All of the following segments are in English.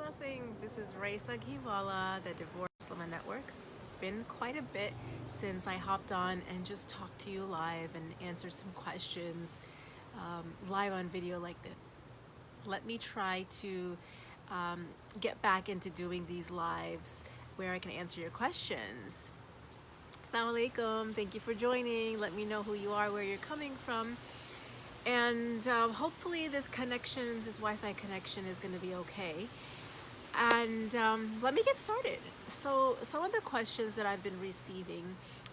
Blessings. This is Raisa Giwala, the Divorce Lama Network. It's been quite a bit since I hopped on and just talked to you live and answered some questions live on video like this. Let me try to get back into doing these lives where I can answer your questions. Assalamu alaikum. Thank you for joining. Let me know who you are, where you're coming from. And hopefully this connection, this Wi-Fi connection is going to be okay. And let me get started. So some of the questions that I've been receiving,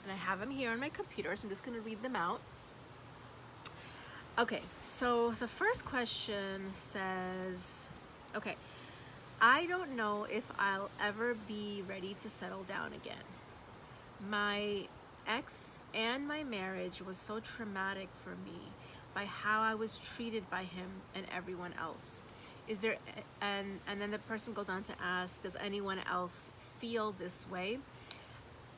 and I have them here on my computer, so I'm just going to read them out. Okay, so the first question says, okay, I don't know if I'll ever be ready to settle down again. My ex and my marriage was so traumatic for me by how I was treated by him and everyone else. Is there, and then the person goes on to ask, does anyone else feel this way?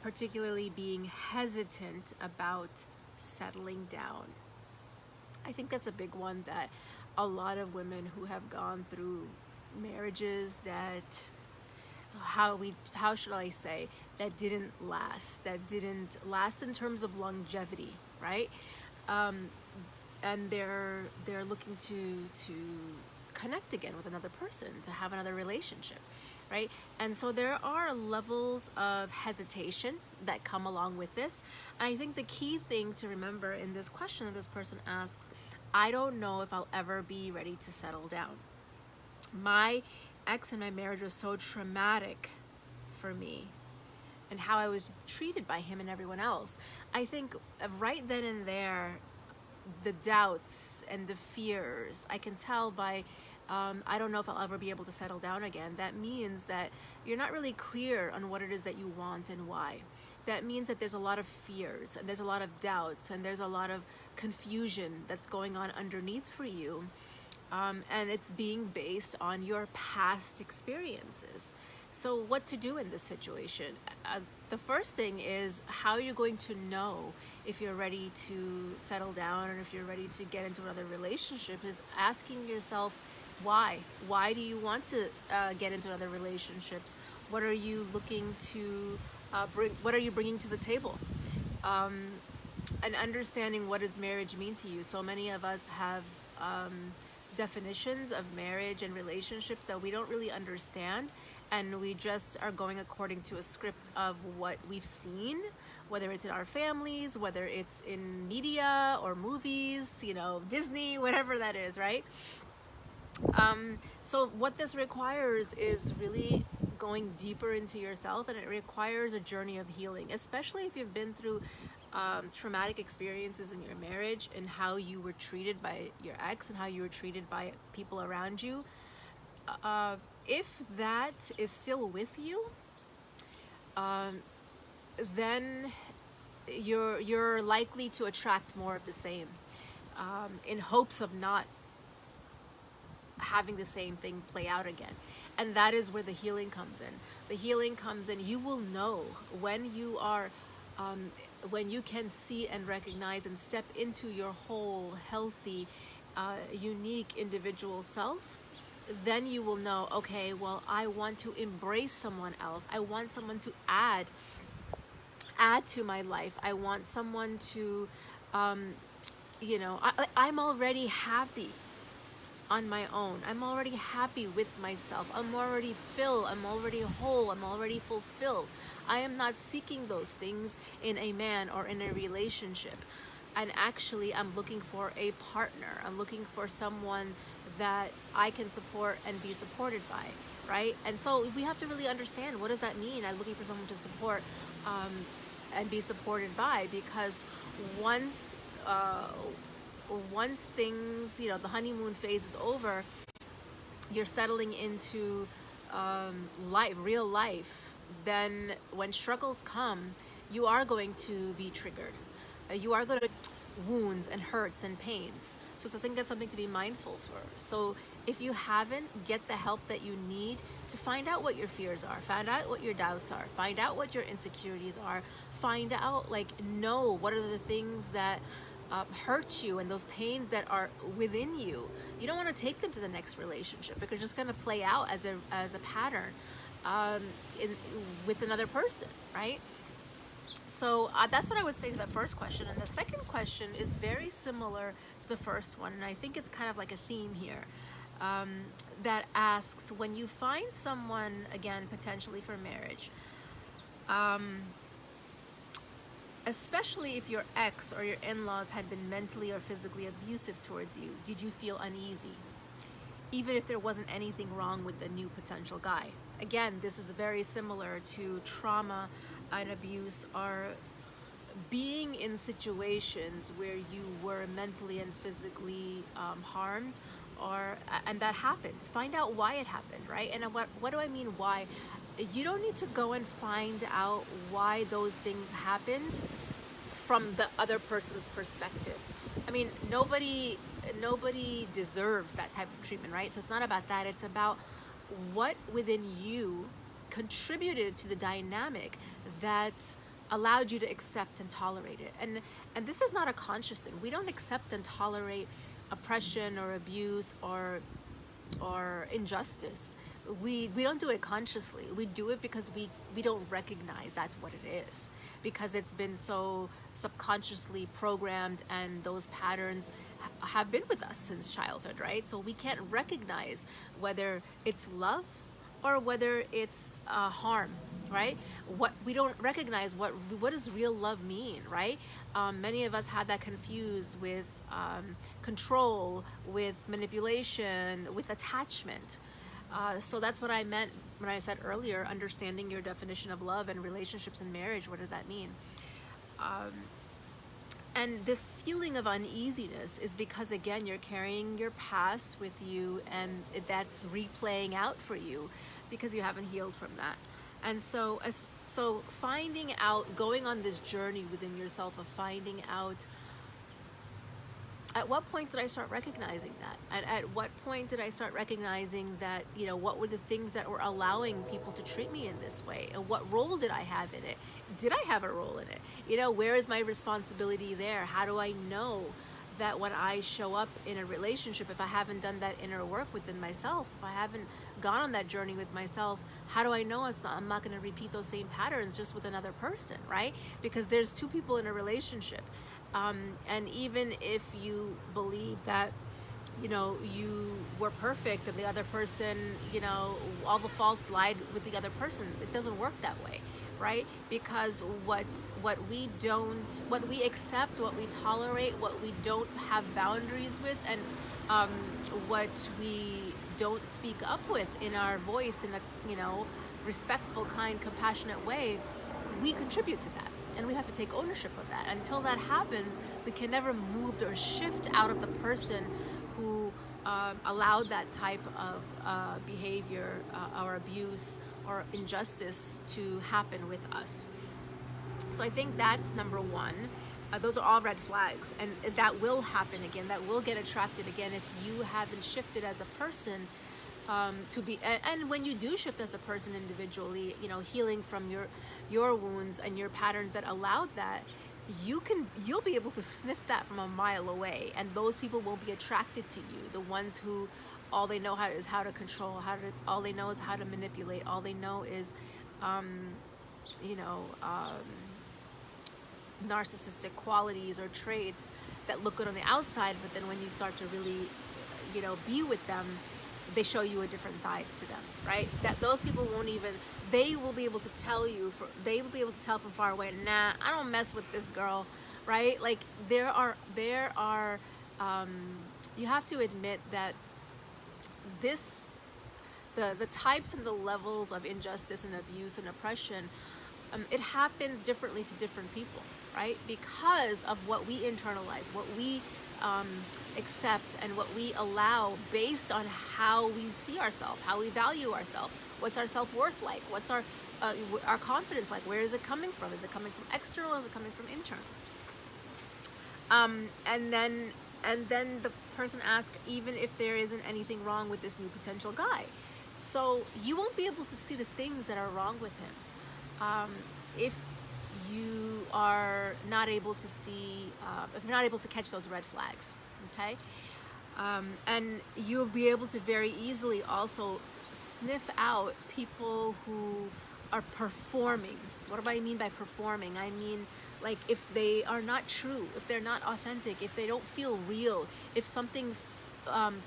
Particularly being hesitant about settling down. I think that's a big one that a lot of women who have gone through marriages that, how should I say, that didn't last in terms of longevity, right? And they're looking to connect again with another person, to have another relationship, right? And so there are levels of hesitation that come along with this. I think the key thing to remember in this question that this person asks, I don't know if I'll ever be ready to settle down. My ex and my marriage was so traumatic for me, and how I was treated by him and everyone else. I think right then and there, the doubts and the fears, I can tell by, I don't know if I'll ever be able to settle down again. That means that you're not really clear on what it is that you want and why. That means that there's a lot of fears, and there's a lot of doubts, and there's a lot of confusion that's going on underneath for you. And it's being based on your past experiences. So what to do in this situation? The first thing is, how you're going to know if you're ready to settle down or if you're ready to get into another relationship is asking yourself, why? Why do you want to get into other relationships? What are you looking to bring? What are you bringing to the table? And understanding, what does marriage mean to you? So many of us have definitions of marriage and relationships that we don't really understand, and we just are going according to a script of what we've seen, whether it's in our families, whether it's in media or movies, you know, Disney, whatever that is, right? So what this requires is really going deeper into yourself, and it requires a journey of healing, especially if you've been through traumatic experiences in your marriage and how you were treated by your ex and how you were treated by people around you. If that is still with you, then you're likely to attract more of the same, in hopes of not having the same thing play out again. And that is where the healing comes in. The healing comes in. You will know when you are, when you can see and recognize and step into your whole, healthy, unique individual self. Then you will know, okay, well, I want to embrace someone else. I want someone to add to my life. I want someone to, you know, I'm already happy on my own. I'm already happy with myself. I'm already filled. I'm already whole. I'm already fulfilled. I am not seeking those things in a man or in a relationship. And actually, I'm looking for a partner. I'm looking for someone that I can support and be supported by, right? And so we have to really understand, what does that mean? I'm looking for someone to support and be supported by, because once things, you know, the honeymoon phase is over, you're settling into life, real life, then when struggles come, you are going to be triggered. You are going to wounds and hurts and pains. So I think that's something to be mindful for. So if you haven't, get the help that you need to find out what your fears are, find out what your doubts are, find out what your insecurities are, find out, like, know what are the things that hurt you, and those pains that are within you, you don't want to take them to the next relationship, because it's just going to play out as a pattern with another person, right? So that's what I would say to the first question. And the second question is very similar to the first one, and I think it's kind of like a theme here, that asks, when you find someone, again, potentially for marriage, especially if your ex or your in-laws had been mentally or physically abusive towards you, did you feel uneasy, even if there wasn't anything wrong with the new potential guy? Again, this is very similar to trauma and abuse, or being in situations where you were mentally and physically harmed, and that happened. Find out why it happened, right? And what do I mean why? You don't need to go and find out why those things happened from the other person's perspective. I mean, nobody deserves that type of treatment, right? So it's not about that. It's about what within you contributed to the dynamic that allowed you to accept and tolerate it. And this is not a conscious thing. We don't accept and tolerate oppression or abuse or injustice. We don't do it consciously. We do it because we don't recognize that's what it is, because it's been so subconsciously programmed, and those patterns have been with us since childhood, right? So we can't recognize whether it's love or whether it's harm, right? We don't recognize what does real love mean, right? Many of us had that confused with control, with manipulation, with attachment. So that's what I meant when I said earlier, understanding your definition of love and relationships and marriage. What does that mean? And this feeling of uneasiness is because, again, you're carrying your past with you, and that's replaying out for you because you haven't healed from that. And so finding out, going on this journey within yourself of finding out, at what point did I start recognizing that? And at what point did I start recognizing that, what were the things that were allowing people to treat me in this way? And what role did I have in it? Did I have a role in it? Where is my responsibility there? How do I know that when I show up in a relationship, if I haven't done that inner work within myself, if I haven't gone on that journey with myself, how do I know I'm not going to repeat those same patterns just with another person, right? Because there's two people in a relationship. And even if you believe that, you were perfect and the other person, all the faults lied with the other person, it doesn't work that way, right? Because what we accept, what we tolerate, what we don't have boundaries with, and what we don't speak up with in our voice in a, respectful, kind, compassionate way, we contribute to that. And we have to take ownership of that. Until that happens, we can never move or shift out of the person who allowed that type of behavior or abuse or injustice to happen with us. So I think that's number one. Those are all red flags, and that will happen again. That will get attracted again if you haven't shifted as a person. And when you do shift as a person individually, healing from your wounds and your patterns that allowed that, you'll be able to sniff that from a mile away, and those people won't be attracted to you. The ones who all they know is how to control, all they know is how to manipulate, all they know is, narcissistic qualities or traits that look good on the outside, but then when you start to really, be with them, they show you a different side to them, right? That those people they will be able to tell from far away, nah, I don't mess with this girl, right? Like there are, you have to admit that the types and the levels of injustice and abuse and oppression, it happens differently to different people, right? Because of what we internalize, what we accept, and what we allow based on how we see ourselves, how we value ourselves, what's our self-worth like, what's our confidence like, where is it coming from? Is it coming from external or is it coming from internal? And then the person asks, even if there isn't anything wrong with this new potential guy. So you won't be able to see the things that are wrong with him. If you are not able to see, if you're not able to catch those red flags, okay? And you'll be able to very easily also sniff out people who are performing. What do I mean by performing? I mean, like, if they are not true, if they're not authentic, if they don't feel real, if something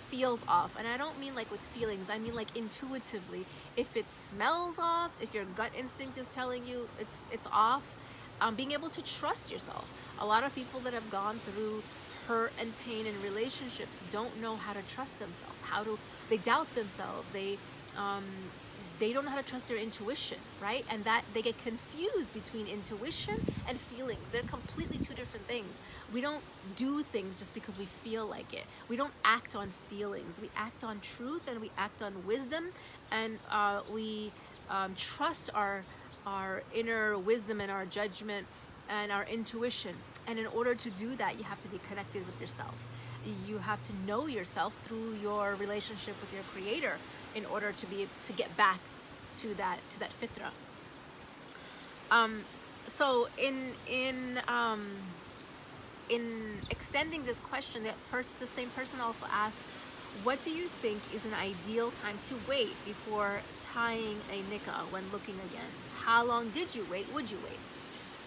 feels off. And I don't mean like with feelings, I mean like intuitively. If it smells off, if your gut instinct is telling you it's off, being able to trust yourself. A lot of people that have gone through hurt and pain in relationships don't know how to trust themselves. They doubt themselves. They don't know how to trust their intuition, right? And that they get confused between intuition and feelings. They're completely two different things. We don't do things just because we feel like it. We don't act on feelings. We act on truth, and we act on wisdom, and we trust our inner wisdom and our judgment and our intuition. And in order to do that, you have to be connected with yourself. You have to know yourself through your relationship with your creator in order to get back to that fitra. So in extending this question, the same person also asked, what do you think is an ideal time to wait before tying a nikkah when looking again? How long did you wait? Would you wait?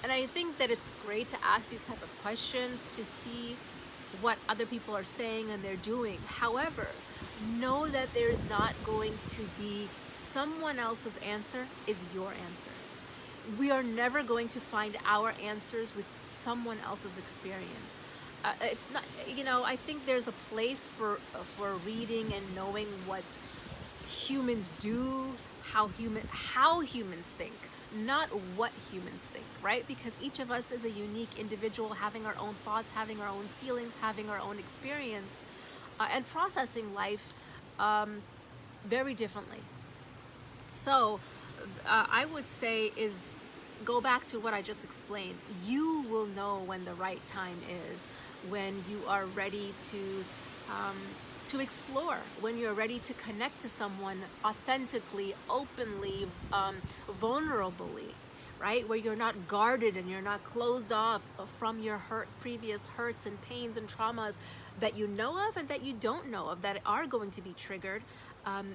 And I think that it's great to ask these type of questions to see what other people are saying and they're doing. However, know that there's not going to be someone else's answer is your answer. We are never going to find our answers with someone else's experience. It's not, I think there's a place for reading and knowing what humans do, how humans think, not what humans think, right? Because each of us is a unique individual, having our own thoughts, having our own feelings, having our own experience, and processing life very differently. So I would say is go back to what I just explained. You will know when the right time is, when you are ready to explore, when you're ready to connect to someone authentically, openly, vulnerably, right? Where you're not guarded and you're not closed off from your previous hurts and pains and traumas that you know of and that you don't know of that are going to be triggered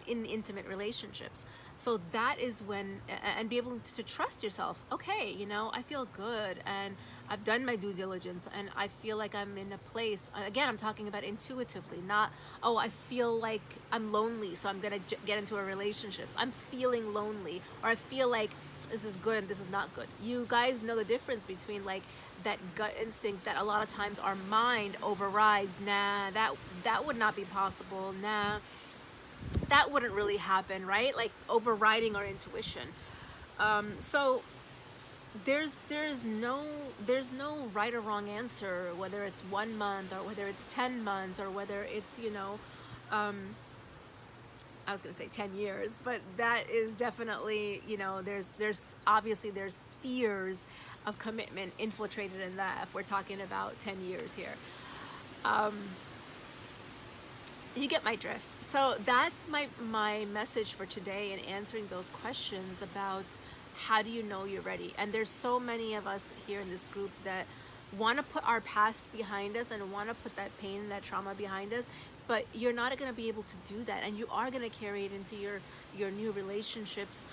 in intimate relationships. So that is when, and be able to trust yourself. Okay, I feel good and I've done my due diligence and I feel like I'm in a place, again, I'm talking about intuitively, not, oh, I feel like I'm lonely, so I'm going to get into a relationship. I'm feeling lonely, or I feel like this is good and this is not good. You guys know the difference between like that gut instinct that a lot of times our mind overrides. Nah, that would not be possible. Nah, that wouldn't really happen, right? Like overriding our intuition. So there's no right or wrong answer, whether it's 1 month or whether it's 10 months or whether it's I was gonna say 10 years, but that is definitely, there's obviously there's fears of commitment infiltrated in that if we're talking about 10 years here. You get my drift. So that's my message for today in answering those questions about how do you know you're ready. And there's so many of us here in this group that want to put our past behind us and want to put that pain and that trauma behind us, but you're not going to be able to do that, and you are going to carry it into your new relationships.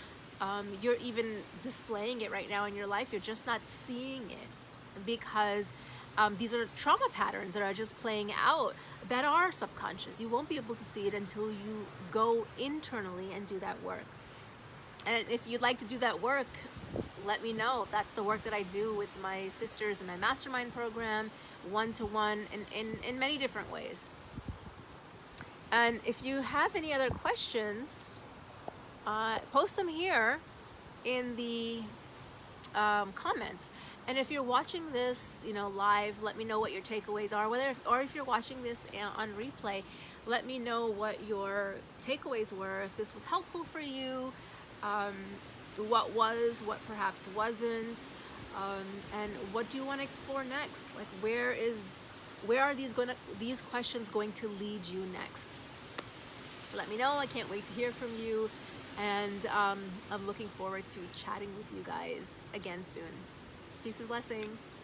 You're even displaying it right now in your life. You're just not seeing it because these are trauma patterns that are just playing out that are subconscious. You won't be able to see it until you go internally and do that work. And if you'd like to do that work, let me know. That's the work that I do with my sisters in my mastermind program, one-to-one, in many different ways. And if you have any other questions, post them here in the comments. And if you're watching this, live, let me know what your takeaways are. Or if you're watching this on replay, let me know what your takeaways were. If this was helpful for you, what perhaps wasn't, and what do you want to explore next? Like, where are these questions going to lead you next? Let me know. I can't wait to hear from you, and I'm looking forward to chatting with you guys again soon. Peace and blessings.